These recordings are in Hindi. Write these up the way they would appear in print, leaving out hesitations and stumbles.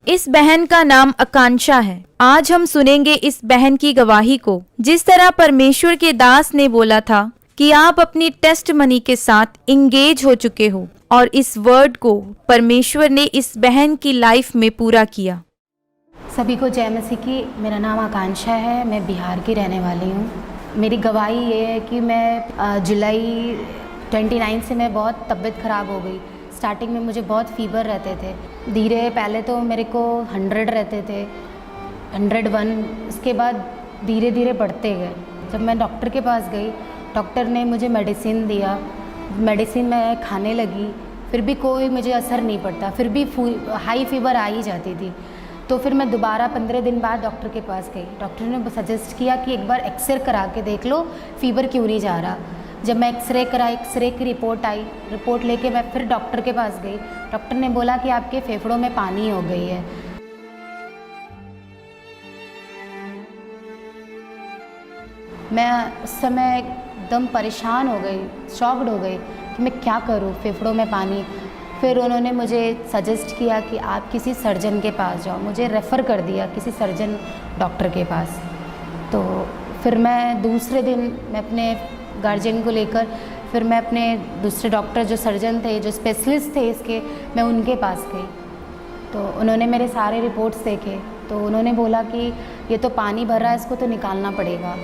इस बहन का नाम आकांक्षा है। आज हम सुनेंगे इस बहन की गवाही को। जिस तरह परमेश्वर के दास ने बोला था कि आप अपनी टेस्ट मनी के साथ इंगेज हो चुके हो, और इस वर्ड को परमेश्वर ने इस बहन की लाइफ में पूरा किया। सभी को जय मसीह की। मेरा नाम आकांक्षा है, मैं बिहार की रहने वाली हूँ। मेरी गवाही ये है कि मैं जुलाई 29 से मैं बहुत तबीयत ख़राब हो गई। स्टार्टिंग में मुझे बहुत फीवर रहते थे, धीरे पहले तो मेरे को 100 रहते थे, 101, उसके बाद धीरे धीरे बढ़ते गए। जब मैं डॉक्टर के पास गई, डॉक्टर ने मुझे मेडिसिन दिया, मेडिसिन मैं खाने लगी, फिर भी कोई मुझे असर नहीं पड़ता, फिर भी हाई फीवर आ ही जाती थी। तो फिर मैं दोबारा 15 दिन बाद डॉक्टर के पास गई। डॉक्टर ने सजेस्ट किया कि एक बार एक्सरे करा के देख लो, फीवर क्यों नहीं जा रहा। जब मैं एक्सरे कराई, एक्सरे की रिपोर्ट आई, रिपोर्ट लेके मैं फिर डॉक्टर के पास गई। डॉक्टर ने बोला कि आपके फेफड़ों में पानी हो गई है। मैं उस समय एकदम परेशान हो गई, शॉक्ड हो गई कि मैं क्या करूं, फेफड़ों में पानी। फिर उन्होंने मुझे सजेस्ट किया कि आप किसी सर्जन के पास जाओ, मुझे रेफ़र कर दिया किसी सर्जन डॉक्टर के पास। तो फिर मैं दूसरे दिन मैं अपने गार्जियन को लेकर फिर मैं अपने दूसरे डॉक्टर जो सर्जन थे, जो स्पेशलिस्ट थे इसके, मैं उनके पास गई। तो उन्होंने मेरे सारे रिपोर्ट्स देखे, तो उन्होंने बोला कि ये तो पानी भर रहा है, इसको तो निकालना पड़ेगा।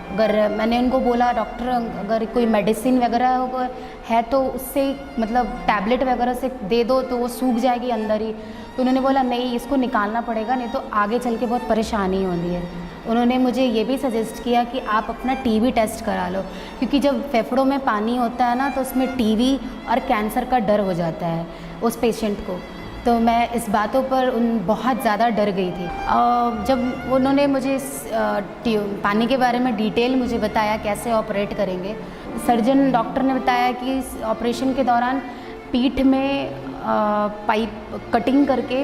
अगर मैंने उनको बोला डॉक्टर अगर कोई मेडिसिन वगैरह है तो उससे मतलब टैबलेट वगैरह से दे दो तो वो सूख जाएगी अंदर ही। तो उन्होंने बोला नहीं, इसको निकालना पड़ेगा, नहीं तो आगे चल के बहुत परेशानी होती है। उन्होंने मुझे ये भी सजेस्ट किया कि आप अपना टीबी टेस्ट करा लो, क्योंकि जब फेफड़ों में पानी होता है ना तो उसमें टीबी और कैंसर का डर हो जाता है उस पेशेंट को। तो मैं इस बातों पर बहुत ज़्यादा डर गई थी। जब उन्होंने मुझे पानी के बारे में डिटेल मुझे बताया कैसे ऑपरेट करेंगे, सर्जन डॉक्टर ने बताया कि इस ऑपरेशन के दौरान पीठ में पाइप कटिंग करके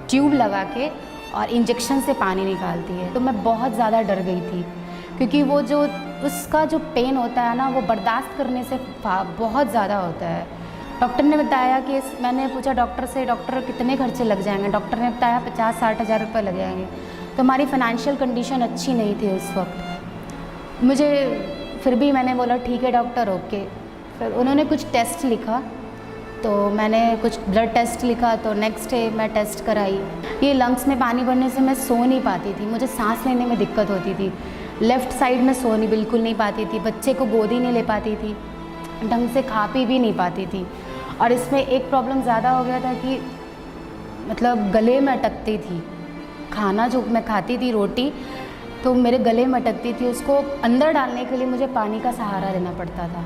ट्यूब लगा के और इंजेक्शन से पानी निकालती है। तो मैं बहुत ज़्यादा डर गई थी, क्योंकि वो जो उसका जो पेन होता है ना वो बर्दाश्त करने से बहुत ज़्यादा होता है। डॉक्टर ने बताया कि मैंने पूछा डॉक्टर से, डॉक्टर कितने खर्चे लग जाएंगे। डॉक्टर ने बताया 50-60 हज़ार रुपये लग जाएंगे। तो हमारी फ़ाइनेंशियल कंडीशन अच्छी नहीं थी उस वक्त। मुझे फिर भी मैंने बोला ठीक है डॉक्टर, ओके। फिर उन्होंने कुछ टेस्ट लिखा, तो मैंने कुछ ब्लड टेस्ट लिखा, तो नेक्स्ट डे मैं टेस्ट कराई। ये लंग्स में पानी भरने से मैं सो नहीं पाती थी, मुझे सांस लेने में दिक्कत होती थी। लेफ़्ट साइड में बिल्कुल नहीं पाती थी, बच्चे को गोदी नहीं ले पाती थी, ढंग से खा पी भी नहीं पाती थी। और इसमें एक प्रॉब्लम ज़्यादा हो गया था कि मतलब गले में अटकती थी। खाना जो मैं खाती थी रोटी, तो मेरे गले में अटकती थी, उसको अंदर डालने के लिए मुझे पानी का सहारा लेना पड़ता था।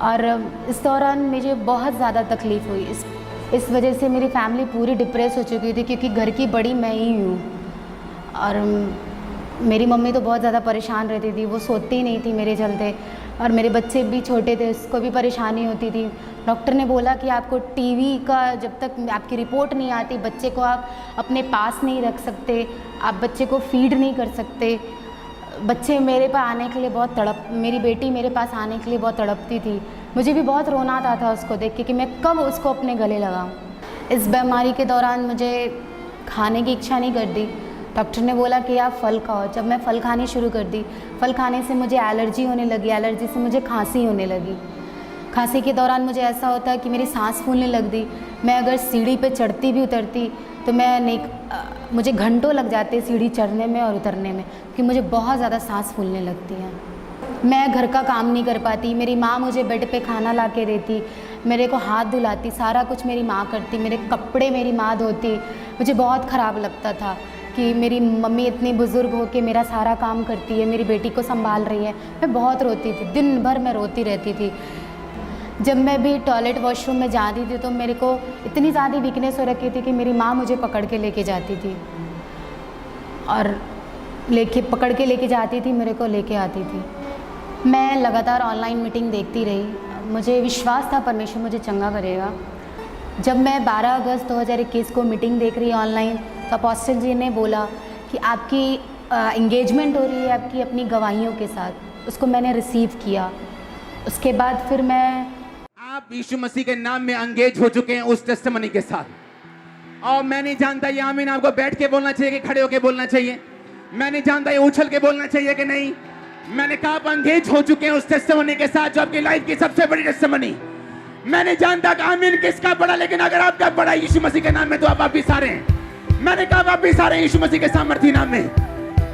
और इस दौरान मुझे बहुत ज़्यादा तकलीफ़ हुई। इस वजह से मेरी फैमिली पूरी डिप्रेस हो चुकी थी, क्योंकि घर की बड़ी मैं ही हूँ। और मेरी मम्मी तो बहुत ज़्यादा परेशान रहती थी, वो सोती ही नहीं थी मेरे चलते। और मेरे बच्चे भी छोटे थे, उसको भी परेशानी होती थी। डॉक्टर ने बोला कि आपको टीवी का जब तक आपकी रिपोर्ट नहीं आती, बच्चे को आप अपने पास नहीं रख सकते, आप बच्चे को फीड नहीं कर सकते। बच्चे मेरे पास आने के लिए बहुत मेरी बेटी मेरे पास आने के लिए बहुत तड़पती थी। मुझे भी बहुत रोना आता था उसको देख के कि मैं कब उसको अपने गले लगाऊं। इस बीमारी के दौरान मुझे खाने की इच्छा नहीं कर दी। डॉक्टर ने बोला कि आप फल खाओ। जब मैं फल खानी शुरू कर दी, फल खाने से मुझे एलर्जी होने लगी, एलर्जी से मुझे खांसी होने लगी। खांसी के दौरान मुझे ऐसा होता है कि मेरी सांस फूलने लग दी। मैं अगर सीढ़ी पे चढ़ती भी उतरती तो मुझे घंटों लग जाते सीढ़ी चढ़ने में और उतरने में, कि मुझे बहुत ज़्यादा सांस फूलने लगती है। मैं घर का काम नहीं कर पाती। मेरी माँ मुझे बेड पे खाना ला के देती, मेरे को हाथ धुलाती, सारा कुछ मेरी माँ करती, मेरे कपड़े मेरी माँ धोती। मुझे बहुत ख़राब लगता था कि मेरी मम्मी इतनी बुज़ुर्ग हो के मेरा सारा काम करती है, मेरी बेटी को संभाल रही है। मैं बहुत रोती थी, दिन भर मैं रोती रहती थी। जब मैं भी टॉयलेट वॉशरूम में जाती थी तो मेरे को इतनी ज़्यादा वीकनेस हो रखी थी कि मेरी माँ मुझे पकड़ के लेके जाती थी, और पकड़ के लेके जाती थी, मेरे को लेके आती थी। मैं लगातार ऑनलाइन मीटिंग देखती रही। मुझे विश्वास था परमेश्वर मुझे चंगा करेगा। जब मैं 12 अगस्त 2021 को मीटिंग देख रही ऑनलाइन, तो अपोस्टल जी ने बोला कि आपकी इंगेजमेंट हो रही है आपकी अपनी गवाहियों के साथ। उसको मैंने रिसीव किया। उसके बाद फिर मैं आप यीशु मसीह के नाम में एंगेज हो चुके हैं उस टेस्टिमनी के साथ, और मैं नहीं जानता ये आमीन आपको बैठ के बोलना चाहिए कि खड़े होके बोलना चाहिए। मैं नहीं जानता ये उछल के बोलना चाहिए कि नहीं। मैंने कहा आप एंगेज हो चुके हैं उस टेस्टिमनी के साथ जो आपकी लाइफ की सबसे बड़ी टेस्टिमनी। मैं नहीं जानता कि आमीन किसका बड़ा, लेकिन अगर आपका बड़ा यीशु मसीह के नाम में तो आप वापिस आ रहे हैं। मैंने कहा वापिस आ रहे हैं यीशु मसीह के सामर्थी नाम में।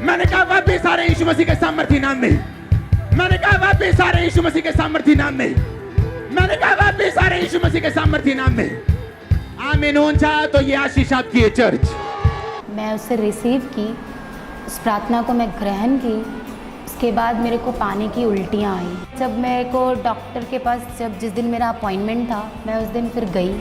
मैंने कहा वापिस आ रहे हैं यीशु मसीह के सामर्थी नाम में। मैंने कहा वापिस आ रहे हैं यीशु मसीह के सामर्थी नाम में। मैंने कहा वापिस आ रहे हैं यीशु मसीह के सामर्थी नाम में। आमीन ऊंचा तो ये आशीष आपकी है चर्च। मैं उसे रिसीव की, उस प्रार्थना को मैं ग्रहण की। उसके बाद मेरे को पानी की उल्टियाँ आई। जब मेरे को डॉक्टर के पास, जब जिस दिन मेरा अपॉइंटमेंट था, मैं उस दिन फिर गई।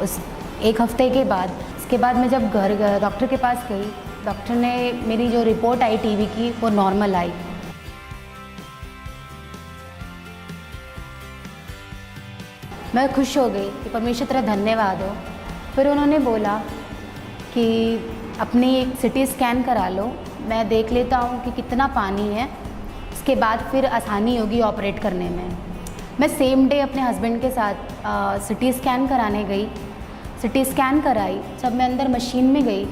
उस एक हफ्ते के बाद, उसके बाद मैं जब घर डॉक्टर के पास गई, डॉक्टर ने मेरी जो रिपोर्ट आई टीबी की वो नॉर्मल आई। मैं खुश हो गई कि परमेश्वर तेरा धन्यवाद हो। फिर उन्होंने बोला कि अपनी एक सिटी स्कैन करा लो, मैं देख लेता हूँ कि कितना पानी है, उसके बाद फिर आसानी होगी ऑपरेट करने में। मैं सेम डे अपने हस्बैंड के साथ सिटी स्कैन कराने गई। सिटी स्कैन कराई। जब मैं अंदर मशीन में गई,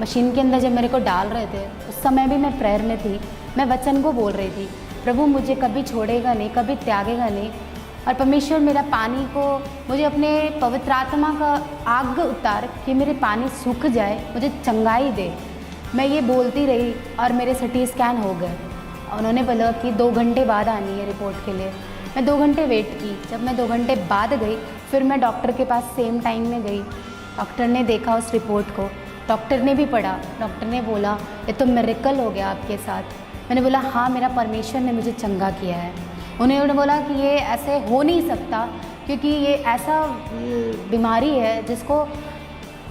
मशीन के अंदर जब मेरे को डाल रहे थे, उस समय भी मैं प्रेयर में थी। मैं वचन को बोल रही थी, प्रभु मुझे कभी छोड़ेगा नहीं, कभी त्यागेगा नहीं। और परमेश्वर मेरा पानी को, मुझे अपने पवित्र आत्मा का आग उतार कि मेरे पानी सूख जाए, मुझे चंगाई दे। मैं ये बोलती रही और मेरे सिटी स्कैन हो गए। उन्होंने बोला कि 2 घंटे बाद आनी है रिपोर्ट के लिए। मैं 2 घंटे वेट की। जब मैं 2 घंटे बाद गई, फिर मैं डॉक्टर के पास सेम टाइम में गई। डॉक्टर ने देखा उस रिपोर्ट को, डॉक्टर ने भी पढ़ा। डॉक्टर ने बोला ये तो मिरेकल हो गया आपके साथ। मैंने बोला हाँ, मेरा परमेश्वर ने मुझे चंगा किया है। उन्होंने बोला कि ये ऐसे हो नहीं सकता, क्योंकि ये ऐसा बीमारी है जिसको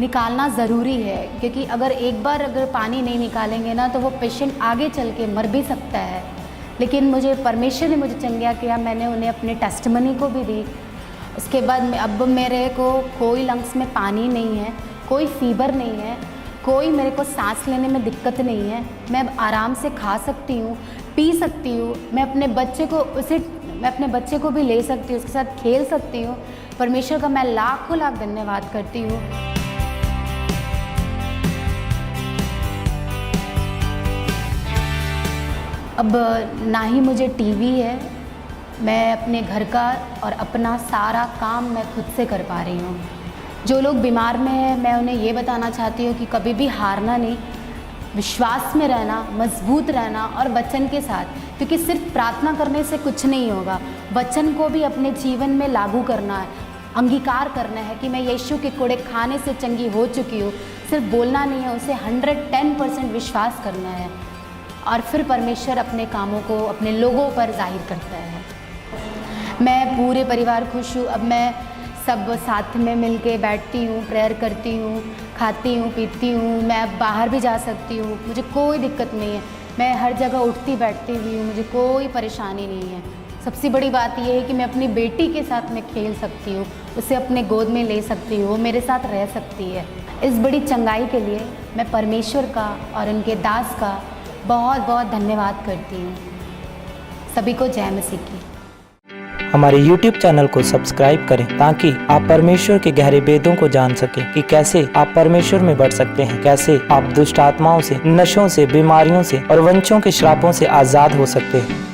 निकालना ज़रूरी है, क्योंकि अगर एक बार अगर पानी नहीं निकालेंगे ना तो वो पेशेंट आगे चल के मर भी सकता है। लेकिन मुझे परमेश्वर ने मुझे चंगा किया। मैंने उन्हें अपने टेस्टिमनी को भी दी। उसके बाद अब मेरे को कोई लंग्स में पानी नहीं है, कोई फीवर नहीं है, कोई मेरे को सांस लेने में दिक्कत नहीं है। मैं अब आराम से खा सकती हूँ, पी सकती हूँ। मैं अपने बच्चे को भी ले सकती हूँ, उसके साथ खेल सकती हूँ। परमेश्वर का मैं लाखों लाख धन्यवाद करती हूँ। अब ना ही मुझे टीवी है, मैं अपने घर का और अपना सारा काम मैं खुद से कर पा रही हूँ। जो लोग बीमार में हैं, मैं उन्हें ये बताना चाहती हूँ कि कभी भी हारना नहीं, विश्वास में रहना, मजबूत रहना और वचन के साथ, क्योंकि सिर्फ प्रार्थना करने से कुछ नहीं होगा। वचन को भी अपने जीवन में लागू करना है, अंगीकार करना है कि मैं यीशु के कोड़े खाने से चंगी हो चुकी हूँ। सिर्फ बोलना नहीं है, उसे 110% विश्वास करना है और फिर परमेश्वर अपने कामों को अपने लोगों पर जाहिर करता है। मैं पूरे परिवार खुश हूँ। अब मैं सब साथ में मिलके बैठती हूँ, प्रेयर करती हूँ, खाती हूँ, पीती हूँ। मैं अब बाहर भी जा सकती हूँ, मुझे कोई दिक्कत नहीं है। मैं हर जगह उठती बैठती हुई हूँ, मुझे कोई परेशानी नहीं है। सबसे बड़ी बात यह है कि मैं अपनी बेटी के साथ में खेल सकती हूँ, उसे अपने गोद में ले सकती हूँ, वो मेरे साथ रह सकती है। इस बड़ी चंगाई के लिए मैं परमेश्वर का और उनके दास का बहुत बहुत धन्यवाद करती हूँ। सभी को जय मसीह की। हमारे YouTube चैनल को सब्सक्राइब करें ताकि आप परमेश्वर के गहरे भेदों को जान सकें कि कैसे आप परमेश्वर में बढ़ सकते हैं, कैसे आप दुष्ट आत्माओं से, नशों से, बीमारियों से और वंशों के श्रापों से आज़ाद हो सकते हैं।